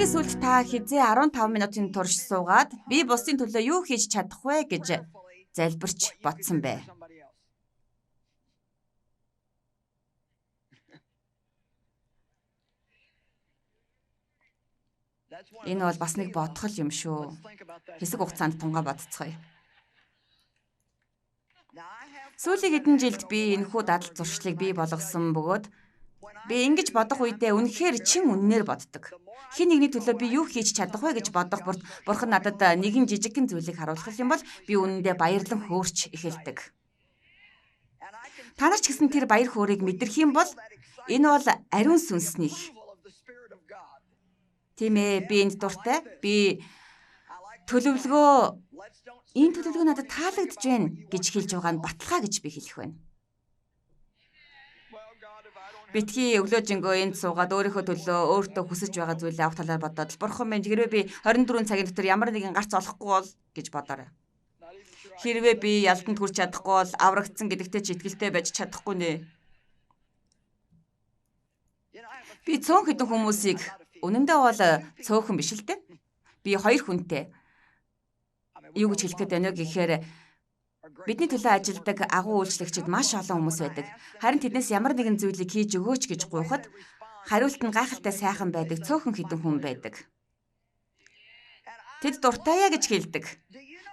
Өдрийн сүүлд та хизээ 15 минутын турш суугаад би бусдын төлөө юу хийж чадах вэ гэж залбирч бодсон бэ. Энэ бол бас нэг бодгол юм шүү. Хэсэг хугацаанд тунгаа бодцгоё. Сүүлийн хэдэн жилд би энэхүү дадал зуршлыг бий болгосон бөгөөд би ингэж бодох үедээ үнэхээр чин үннээр боддог. Хэн нэгний төлөө би юу хийж чадах вэ гэж бодох бурхан надад нэгэн жижигхэн зүйлийг харуулах юм бол би үнэндээ баярлан хөөрч эхэлдэг. Та нар ч гэсэн тэр баяр хөөргийг мэдрэх юм бол энэ бол ариун сүнснийх. Тийм ээ, би энд дуртай. Би энэ төлөвлөгөө надад таалагдж байна гэж хэлж байгаа нь баталгаа гэж би хэлэх байна. Битгий өглөөжингөө энд суугаад өөрийнхөө төлөө өөртөө хүсэж байгаа зүйлээ авах талаар бодоод бурхан минь хэрвээ би 24 цагийн дотор ямар нэгэн гарц олохгүй бол гэж бодоорой. Хэрвээ би ялтанд хүрч чадахгүй бол аврагдсан гэдэгтээ ч итгэлтэй байж чадахгүй нэ. Би цөөн хэдэн хүмүүсийг үнэндээ бол цөөхөн биш л дээ. Би 2 хүнтэй юу гэж хэлэх гээд байна вэ гэхээр бидний төлөө ажилладаг агуу үйлчлэгчид маш олон хүмүүс байдаг. Харин тэднээс ямар нэгэн зүйлийг хийж өгөөч гэж гуйхад хариулт нь гайхалтай сайхан байдаг цөөхөн хэдэн хүн байдаг. Тэд дуртай гэж хэлдэг.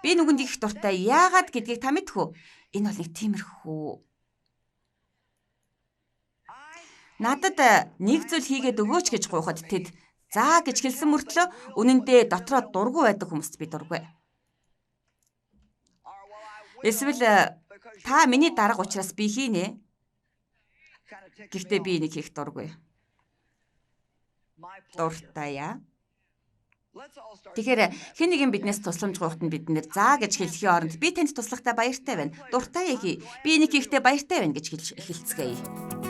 Би нүгэнд их дуртай. Яагаад гэдгийг та мэдэх үү? Энэ бол нэг тиймэрхүү. Надад нэг зүйл хийгээд өгөөч гэж гуйхад тэд заа гэж хэлсэн мөртлөө үнэндээ дотроо дургүй байдаг хүмүүст би дургүй. Эсвэл та миний дарга учраас би хийнэ. Гэхдээ би энийг хийх дургүй. Дуртайя. Тэгэхээр хэн нэгэн биднээс тусламж гуйхад нь бид нэр заа гэж хэлхийн оронд би танд туслахтаа баяртай байна. Дуртай хий. Би энийг хийхдээ баяртай байна гэж хэлж эхэлцгээе.